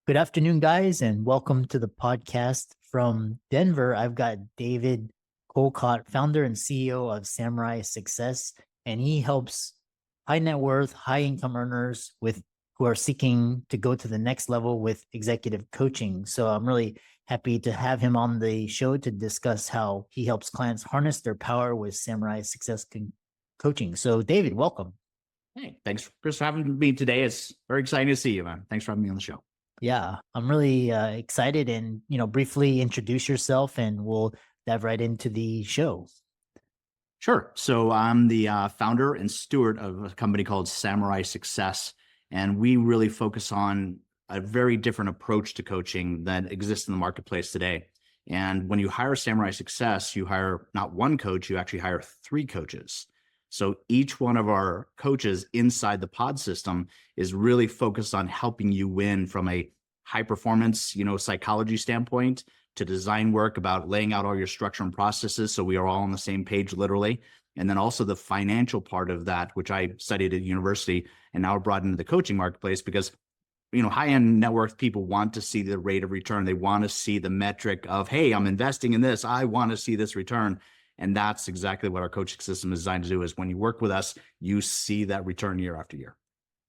Good afternoon, guys, and welcome to the podcast from Denver. I've got David Olcott, founder and CEO of Samurai Success, and he helps high net worth, high income earners with who are seeking to go to the next level with executive coaching. So I'm really happy to have him on the show to discuss how he helps clients harness their power with Samurai Success coaching. So, David, welcome. Hey, thanks, Chris, for having me today. It's very exciting to see you, man. Thanks for having me on the show. Yeah, I'm really excited, and briefly introduce yourself, and we'll dive right into the show. Sure. So I'm the founder and steward of a company called Samurai Success, and we really focus on a very different approach to coaching that exists in the marketplace today. And when you hire Samurai Success, you hire not one coach, you actually hire three coaches. So each one of our coaches inside the pod system is really focused on helping you win from a high performance, psychology standpoint to design work about laying out all your structure and processes. So we are all on the same page, literally. And then also the financial part of that, which I studied at university and now brought into the coaching marketplace because, high-end net worth people want to see the rate of return. They want to see the metric of, hey, I'm investing in this. I want to see this return. And that's exactly what our coaching system is designed to do, is when you work with us, you see that return year after year.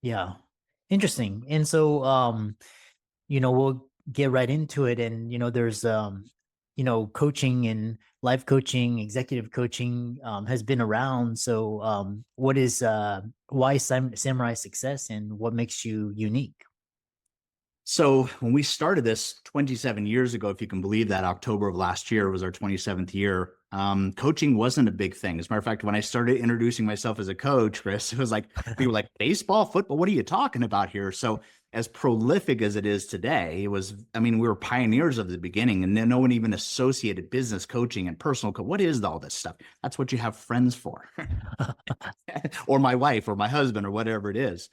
Yeah, interesting. And so, we'll get right into it. And, there's, coaching and life coaching, executive coaching has been around. So what is, why Samurai Success, and what makes you unique? So when we started this 27 years ago, if you can believe that, October of last year was our 27th year. Coaching wasn't a big thing. As a matter of fact, when I started introducing myself as a coach, Chris, it was like, people were like, baseball, football, what are you talking about here? So as prolific as it is today, we were pioneers of the beginning, and then no one even associated business coaching and personal coaching. What is all this stuff? That's what you have friends for, or my wife or my husband or whatever it is.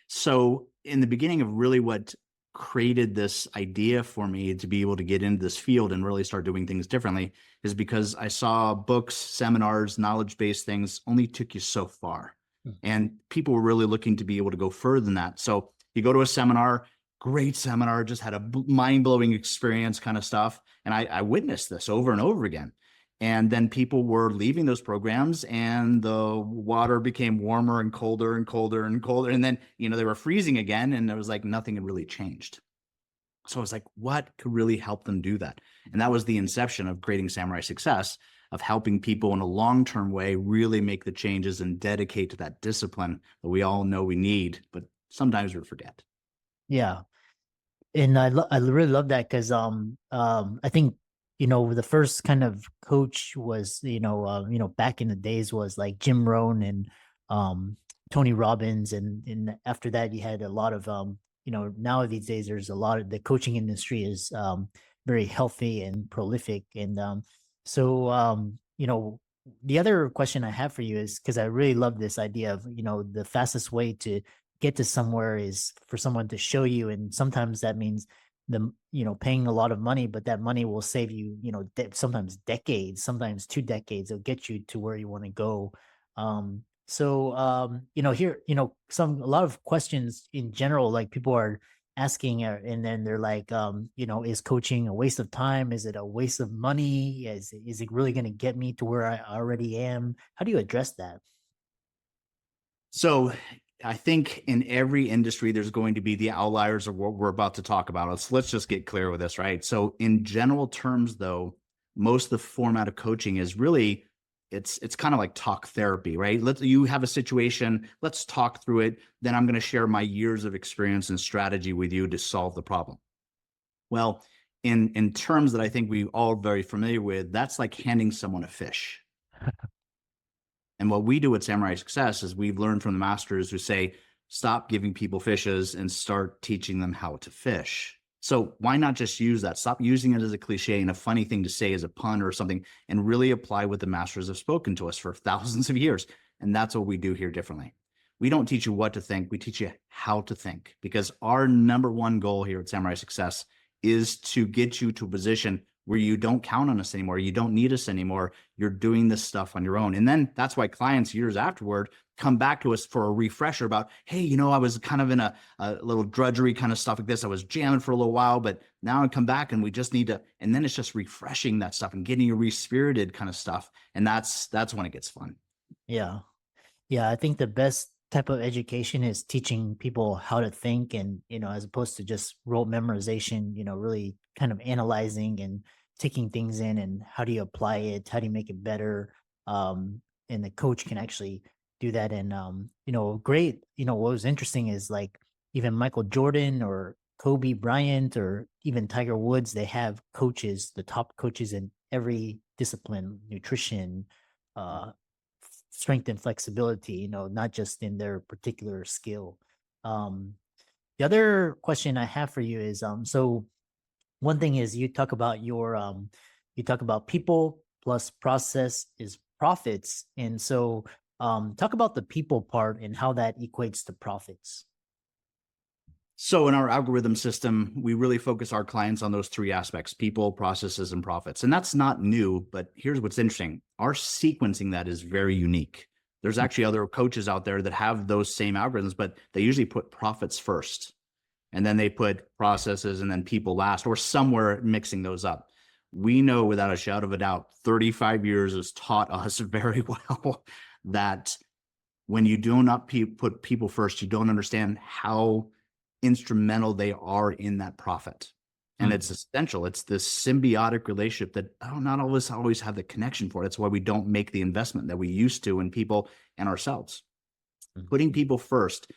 So in the beginning of really what created this idea for me to be able to get into this field and really start doing things differently is because I saw books, seminars, knowledge-based things only took you so far. And people were really looking to be able to go further than that. So you go to a seminar, great seminar, just had a mind-blowing experience kind of stuff. And I witnessed this over and over again. And then people were leaving those programs and the water became warmer and colder and colder and colder. And then, they were freezing again, and it was like nothing had really changed. So I was like, what could really help them do that? And that was the inception of creating Samurai Success, of helping people in a long-term way really make the changes and dedicate to that discipline that we all know we need, but sometimes we forget. Yeah. And I really love that because I think the first kind of coach was back in the days was like Jim Rohn and Tony Robbins, and after that you had a lot of now these days there's a lot of the coaching industry is very healthy and prolific. And the other question I have for you is, because I really love this idea of the fastest way to get to somewhere is for someone to show you, and sometimes that means paying a lot of money, but that money will save you sometimes decades, sometimes 2 decades. It'll get you to where you want to go. Here a lot of questions in general, like people are asking, and then they're like, is coaching a waste of time? Is it a waste of money? Is it really going to get me to where I already am? How do you address that? So I think in every industry, there's going to be the outliers of what we're about to talk about. So let's just get clear with this, right? So in general terms, though, most of the format of coaching is really, it's kind of like talk therapy, right? You have a situation, let's talk through it. Then I'm going to share my years of experience and strategy with you to solve the problem. Well, in terms that I think we all are very familiar with, that's like handing someone a fish. And what we do at Samurai Success is we've learned from the masters who say, stop giving people fishes and start teaching them how to fish. So why not just use that? Stop using it as a cliche and a funny thing to say as a pun or something, and really apply what the masters have spoken to us for thousands of years. And that's what we do here differently. We don't teach you what to think. We teach you how to think, because our number one goal here at Samurai Success is to get you to a position where you don't count on us anymore. You don't need us anymore. You're doing this stuff on your own. And then that's why clients years afterward, come back to us for a refresher about, hey, I was kind of in a little drudgery kind of stuff like this. I was jamming for a little while, but now I come back and we just need to, and then it's just refreshing that stuff and getting you respirited kind of stuff. And that's when it gets fun. Yeah. Yeah, I think the best type of education is teaching people how to think and, as opposed to just rote memorization, really kind of analyzing and taking things in and how do you apply it? How do you make it better? And the coach can actually do that. And, great, what was interesting is like even Michael Jordan or Kobe Bryant or even Tiger Woods, they have coaches, the top coaches in every discipline, nutrition, uh, strength and flexibility, not just in their particular skill. Um, the other question I have for you is, so one thing is you talk about people plus process is profits. And so, talk about the people part and how that equates to profits. So in our algorithm system, we really focus our clients on those three aspects: people, processes, and profits. And that's not new, but here's what's interesting. Our sequencing that is very unique. There's actually other coaches out there that have those same algorithms, but they usually put profits first, and then they put processes and then people last, or somewhere mixing those up. We know without a shadow of a doubt, 35 years has taught us very well that when you do not put people first, you don't understand how instrumental they are in that profit. And it's essential. It's this symbiotic relationship that not all of us always have the connection for. That's why we don't make the investment that we used to in people and ourselves. Putting people first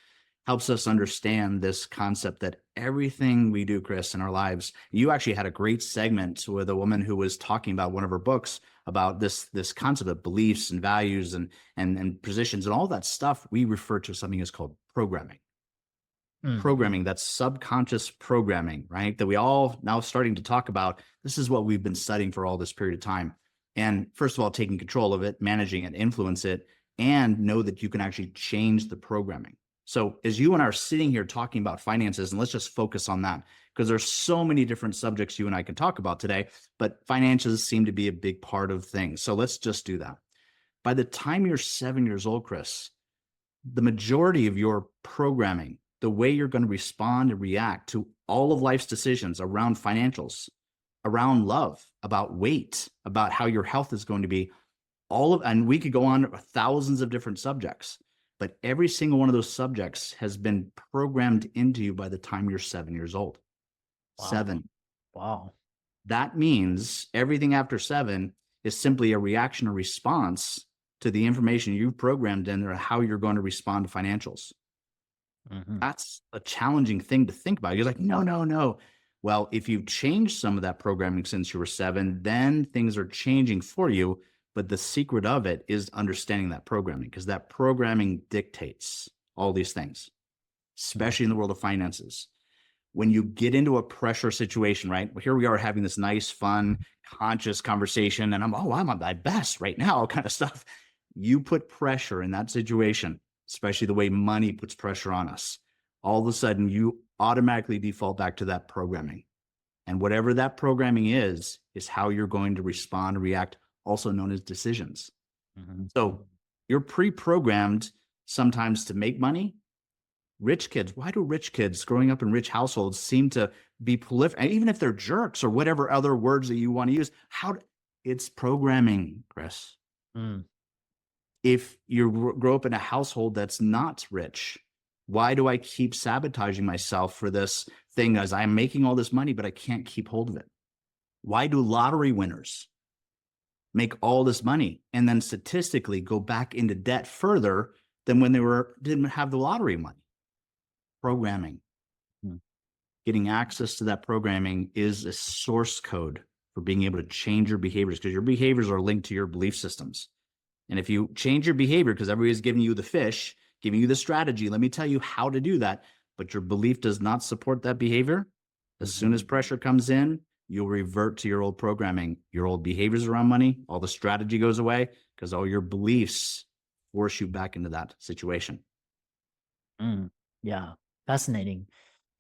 helps us understand this concept that everything we do, Chris, in our lives, you actually had a great segment with a woman who was talking about one of her books about this concept of beliefs and values and positions and all that stuff. We refer to something as called programming. Programming, that's subconscious programming, right? That we all now starting to talk about. This is what we've been studying for all this period of time. And first of all, taking control of it, managing it, influence it, and know that you can actually change the programming. So as you and I are sitting here talking about finances, and let's just focus on that, because there's so many different subjects you and I can talk about today, but finances seem to be a big part of things. So let's just do that. By the time you're 7 years old, Chris, the majority of your programming, the way you're going to respond and react to all of life's decisions around financials, around love, about weight, about how your health is going to be, and we could go on thousands of different subjects, but every single one of those subjects has been programmed into you by the time you're 7 years old. Wow. 7. Wow. That means everything after 7 is simply a reaction or response to the information you've programmed in or how you're going to respond to financials. That's a challenging thing to think about. You're like, no. Well, if you've changed some of that programming since you were 7, then things are changing for you. But the secret of it is understanding that programming, because that programming dictates all these things, especially in the world of finances. When you get into a pressure situation, right? Well, here we are having this nice, fun, conscious conversation, and I'm at my best right now, kind of stuff. You put pressure in that situation, especially the way money puts pressure on us. All of a sudden, you automatically default back to that programming. And whatever that programming is how you're going to respond and react, also known as decisions. So you're pre-programmed sometimes to make money. Rich kids, why do rich kids growing up in rich households seem to be prolific, even if they're jerks or whatever other words that you want to use? It's programming, Chris. If you grow up in a household that's not rich, why do I keep sabotaging myself for this thing as I'm making all this money, but I can't keep hold of it? Why do lottery winners make all this money and then statistically go back into debt further than when they didn't have the lottery money? Programming. Getting access to that programming is a source code for being able to change your behaviors, because your behaviors are linked to your belief systems. And if you change your behavior, because everybody's giving you the fish, giving you the strategy, let me tell you how to do that, but your belief does not support that behavior, as soon as pressure comes in, you'll revert to your old programming, your old behaviors around money, all the strategy goes away because all your beliefs force you back into that situation. Yeah, fascinating.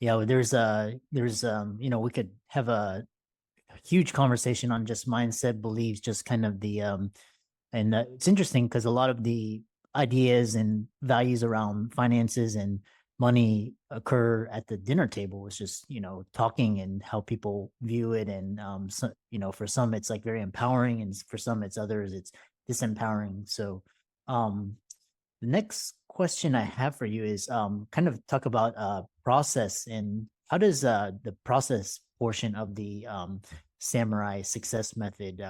Yeah, well, we could have a huge conversation on just mindset, beliefs, just kind of the and it's interesting because a lot of the ideas and values around finances and money occur at the dinner table. It's just, talking and how people view it. And, so, for some, it's like very empowering. And for some, it's disempowering. So, um, the next question I have for you is kind of talk about process, and how does the process portion of the Samurai Success Method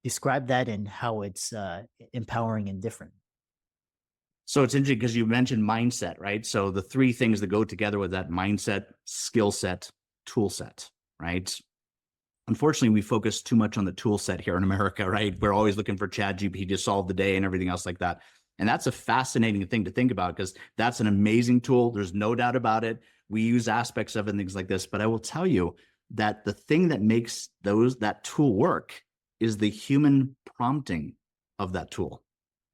describe that, and how it's empowering and different? So it's interesting because you mentioned mindset, right? So the three things that go together with that: mindset, skill set, tool set, right? Unfortunately, we focus too much on the tool set here in America, right? We're always looking for ChatGPT to solve the day and everything else like that. And that's a fascinating thing to think about, because that's an amazing tool. There's no doubt about it. We use aspects of it and things like this. But I will tell you that the thing that makes that tool work is the human prompting of that tool.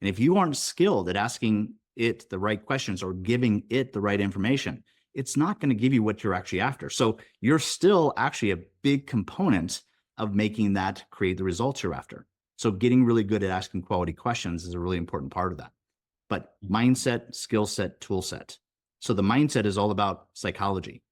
And if you aren't skilled at asking it the right questions or giving it the right information, it's not going to give you what you're actually after. So you're still actually a big component of making that create the results you're after. So getting really good at asking quality questions is a really important part of that. But mindset, skill set, tool set. So the mindset is all about psychology.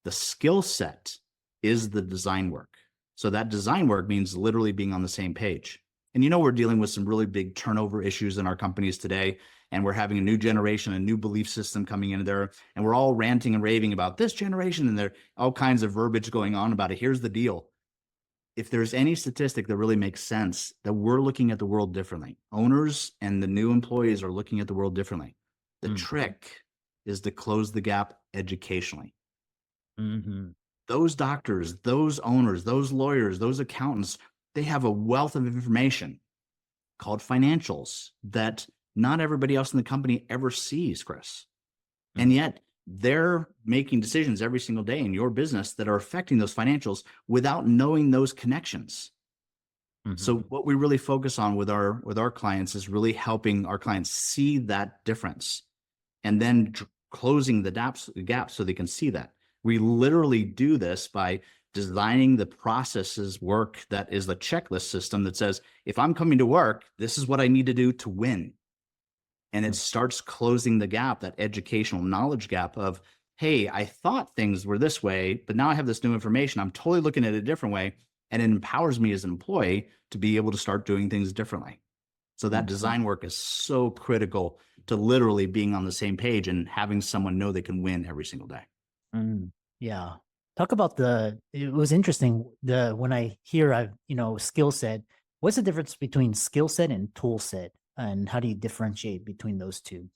The skill set is the design work. So that design work means literally being on the same page. And we're dealing with some really big turnover issues in our companies today. And we're having a new generation, a new belief system coming into there. And we're all ranting and raving about this generation. And there are all kinds of verbiage going on about it. Here's the deal. If there's any statistic that really makes sense, that we're looking at the world differently. Owners and the new employees are looking at the world differently. The trick is to close the gap educationally. Mm-hmm. Those doctors, those owners, those lawyers, those accountants, they have a wealth of information called financials that not everybody else in the company ever sees, Chris. And yet they're making decisions every single day in your business that are affecting those financials without knowing those connections. So what we really focus on with our clients is really helping our clients see that difference, and then closing the gaps so they can see that. We literally do this by designing the processes work that is the checklist system that says, if I'm coming to work, this is what I need to do to win. And it starts closing the gap, that educational knowledge gap of, hey, I thought things were this way, but now I have this new information. I'm totally looking at it a different way. And it empowers me as an employee to be able to start doing things differently. So that design work is so critical to literally being on the same page and having someone know they can win every single day. Yeah. Talk about it was interesting. When I hear, skill set, what's the difference between skill set and tool set? And how do you differentiate between those two?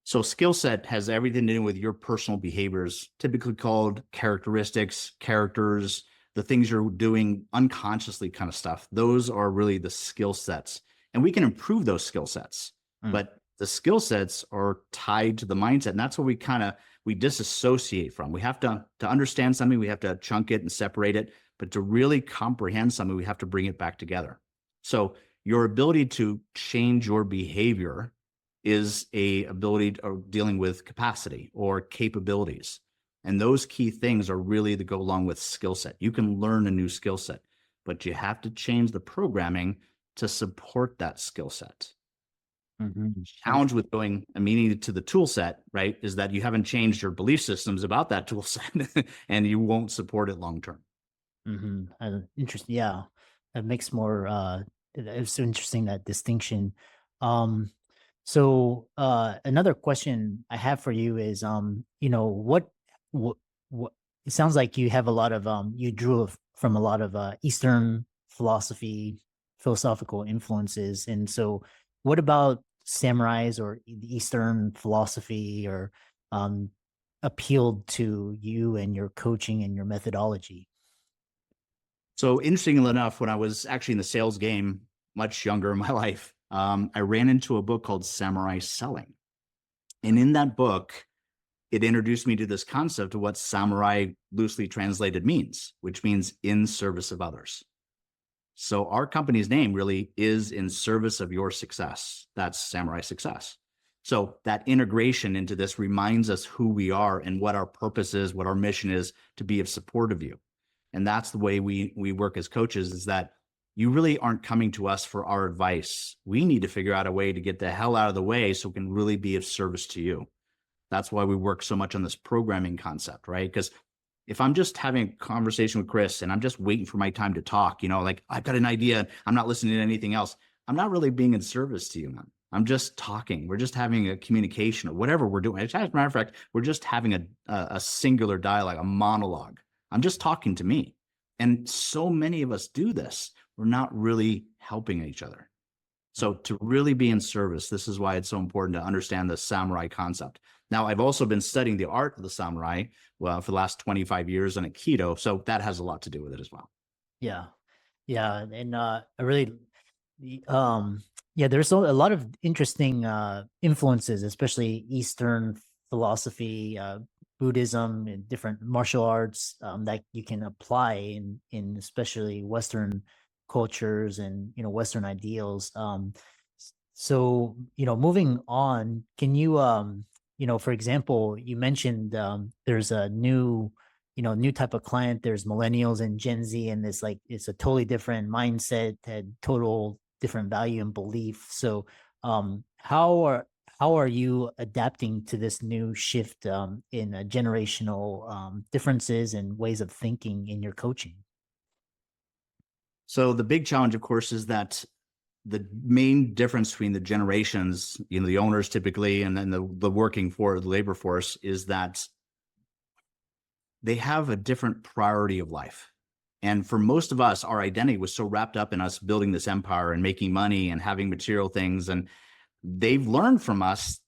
So skill set has everything to do with your personal behaviors, typically called characteristics, characters, the things you're doing unconsciously kind of stuff. Those are really the skill sets. And we can improve those skill sets. But the skill sets are tied to the mindset. And that's what we disassociate from. We have to understand something, we have to chunk it and separate it. But to really comprehend something, we have to bring it back together. So your ability to change your behavior is a ability of dealing with capacity or capabilities. And those key things are really to go along with skill set. You can learn a new skill set, but you have to change the programming to support that skill set. Challenge with going immediately to the tool set, right, is that you haven't changed your belief systems about that tool set and you won't support it long term. Interesting. Yeah, that makes more. It's interesting, that distinction. So another question I have for you is, what it sounds like you have a lot of you drew from a lot of Eastern philosophical influences, and so what about samurais or the Eastern philosophy or appealed to you and your coaching and your methodology? So interestingly enough, when I was actually in the sales game, much younger in my life, I ran into a book called Samurai Selling. And in that book, it introduced me to this concept of what samurai loosely translated means, which means in service of others. So our company's name really is in service of your success. That's Samurai Success. So that integration into this reminds us who we are and what our purpose is, what our mission is, to be of support of you. And that's the way we work as coaches, is that you really aren't coming to us for our advice. We need to figure out a way to get the hell out of the way so we can really be of service to you. That's why we work so much on this programming concept, right? Because if I'm just having a conversation with Chris and I'm just waiting for my time to talk, like I've got an idea, I'm not listening to anything else, I'm not really being in service to you, man. I'm just talking. We're just having a communication or whatever we're doing. As a matter of fact, we're just having a singular dialogue, a monologue. I'm just talking to me. And so many of us do this. We're not really helping each other. So to really be in service, this is why it's so important to understand the samurai concept. Now, I've also been studying the art of the samurai for the last 25 years on Aikido. So that has a lot to do with it as well. Yeah. Yeah. And I really, yeah, there's a lot of interesting influences, especially Eastern philosophy, Buddhism, and different martial arts that you can apply in especially Western cultures and Western ideals. So moving on, can you for example, you mentioned there's a new type of client. There's millennials and Gen Z, and it's a totally different mindset, had total different value and belief. So how are you adapting to this new shift in generational differences and ways of thinking in your coaching? So the big challenge, of course, is that the main difference between the generations, the owners typically, and then the working for the labor force, is that they have a different priority of life. And for most of us, our identity was so wrapped up in us building this empire and making money and having material things. And they've learned from us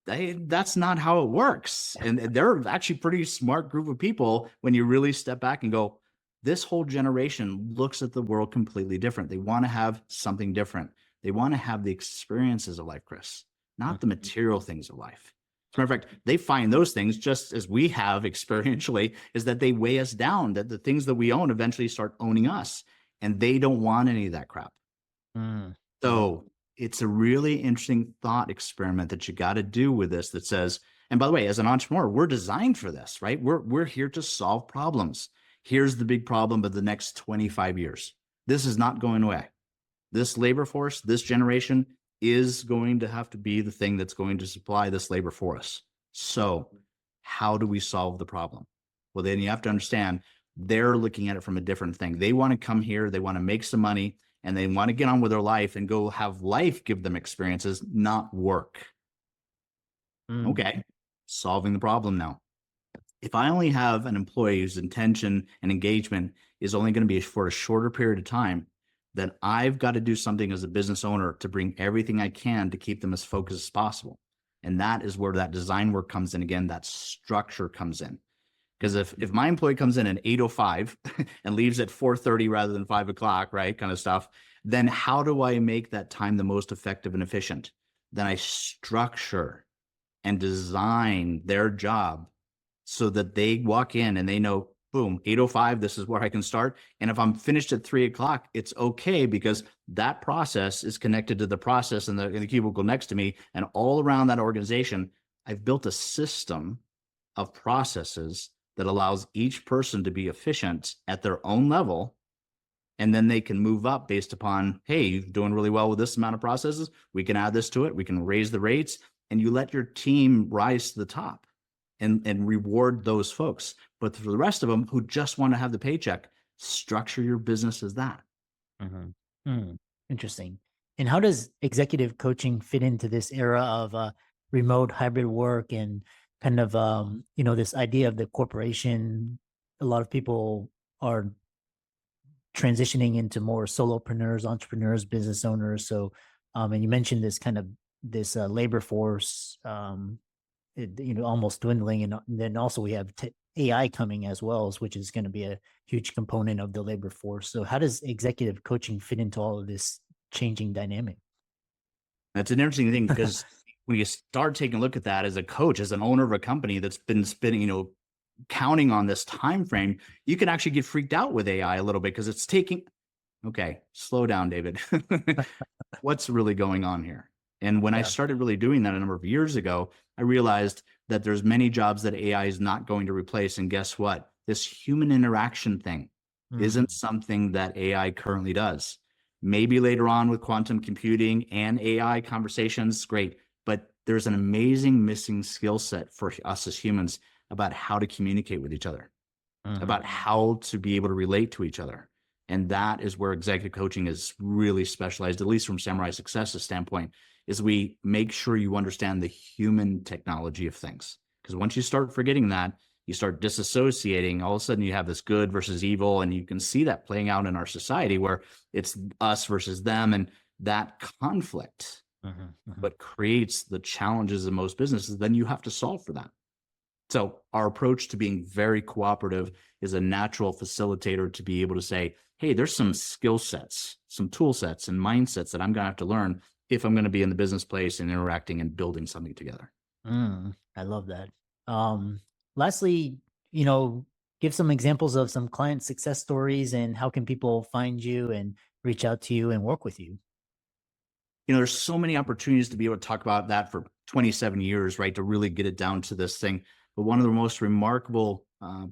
that's not how it works. And they're actually a pretty smart group of people when you really step back and go, this whole generation looks at the world completely different. They want to have something different. They want to have the experiences of life, Chris, not the material things of life. As a matter of fact, they find those things just as we have experientially, is that they weigh us down, that the things that we own eventually start owning us. And they don't want any of that crap. Mm. So it's a really interesting thought experiment that you got to do with this that says, and by the way, as an entrepreneur, we're designed for this, right? We're here to solve problems. Here's the big problem of the next 25 years. This is not going away. This labor force, this generation is going to have to be the thing that's going to supply this labor for us. So how do we solve the problem? Well, then you have to understand they're looking at it from a different thing. They want to come here, they want to make some money, and they want to get on with their life and go have life give them experiences, not work. Okay, solving the problem now. If I only have an employee whose intention and engagement is only going to be for a shorter period of time, then I've got to do something as a business owner to bring everything I can to keep them as focused as possible. And that is where that design work comes in again, that structure comes in. Because if my employee comes in at 8:05 and leaves at 4:30 rather than 5 o'clock, right, kind of stuff, then how do I make that time the most effective and efficient? Then I structure and design their job so that they walk in and they know, boom, 8:05, this is where I can start. And if I'm finished at 3 o'clock, it's okay because that process is connected to the process in the cubicle next to me. And all around that organization, I've built a system of processes that allows each person to be efficient at their own level. And then they can move up based upon, hey, you're doing really well with this amount of processes. We can add this to it. We can raise the rates. And you let your team rise to the top and reward those folks. But for the rest of them who just want to have the paycheck, structure your business as that. Interesting. And how does executive coaching fit into this era of remote hybrid work and kind of, this idea of the corporation? A lot of people are transitioning into more solopreneurs, entrepreneurs, business owners. So, and you mentioned this labor force, almost dwindling. And then also we have AI coming as well, which is going to be a huge component of the labor force. So how does executive coaching fit into all of this changing dynamic? That's an interesting thing because when you start taking a look at that as a coach, as an owner of a company that's been spending, counting on this time frame, you can actually get freaked out with AI a little bit because it's taking. Okay, slow down, David. What's really going on here? And when I started really doing that a number of years ago, I realized that there's many jobs that AI is not going to replace. And guess what? This human interaction thing, isn't something that AI currently does. Maybe later on with quantum computing and AI conversations, great. But there's an amazing missing skill set for us as humans about how to communicate with each other, about how to be able to relate to each other. And that is where executive coaching is really specialized, at least from Samurai Success's standpoint, is we make sure you understand the human technology of things. Because once you start forgetting that, you start disassociating, all of a sudden you have this good versus evil. And you can see that playing out in our society where it's us versus them. And that conflict, what creates the challenges in most businesses, then you have to solve for that. So our approach to being very cooperative is a natural facilitator to be able to say, hey, there's some skill sets, some tool sets and mindsets that I'm going to have to learn if I'm going to be in the business place and interacting and building something together. I love that. Lastly, give some examples of some client success stories and how can people find you and reach out to you and work with you? There's so many opportunities to be able to talk about that for 27 years, right? To really get it down to this thing. But one of the most remarkable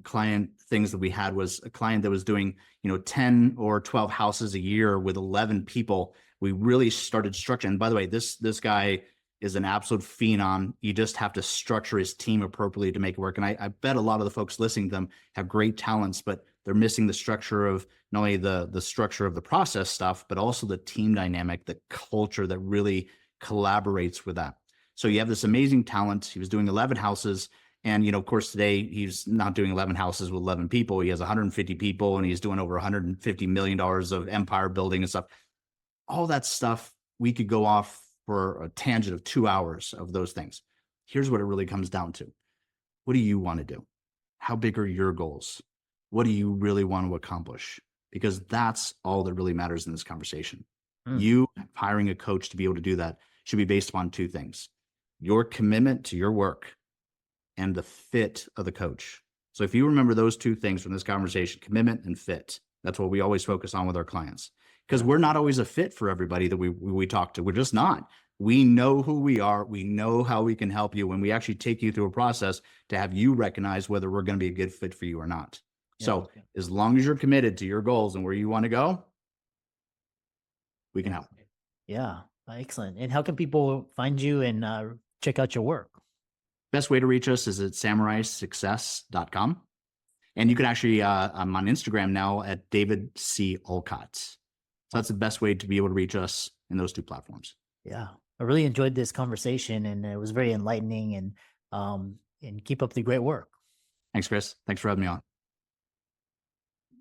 client things that we had was a client that was doing, 10 or 12 houses a year with 11 people. We really started structuring. And by the way, this guy is an absolute phenom. You just have to structure his team appropriately to make it work. And I bet a lot of the folks listening to them have great talents, but they're missing the structure of not only the structure of the process stuff, but also the team dynamic, the culture that really collaborates with that. So you have this amazing talent. He was doing 11 houses. And, of course, today he's not doing 11 houses with 11 people. He has 150 people and he's doing over $150 million of empire building and stuff. All that stuff, we could go off for a tangent of 2 hours of those things. Here's what it really comes down to. What do you want to do? How big are your goals? What do you really want to accomplish? Because that's all that really matters in this conversation. You hiring a coach to be able to do that should be based upon two things: your commitment to your work and the fit of the coach. So if you remember those two things from this conversation, commitment and fit, that's what we always focus on with our clients. Because we're not always a fit for everybody that we talk to. We're just not. We know who we are. We know how we can help you when we actually take you through a process to have you recognize whether we're going to be a good fit for you or not. So as long as you're committed to your goals and where you want to go, we can help. Yeah, excellent. And how can people find you and check out your work? Best way to reach us is at samuraisuccess.com. And you can actually, I'm on Instagram now at David C. Olcott. So that's the best way to be able to reach us in those two platforms. Yeah, I really enjoyed this conversation and it was very enlightening, and keep up the great work. Thanks, Chris. Thanks for having me on.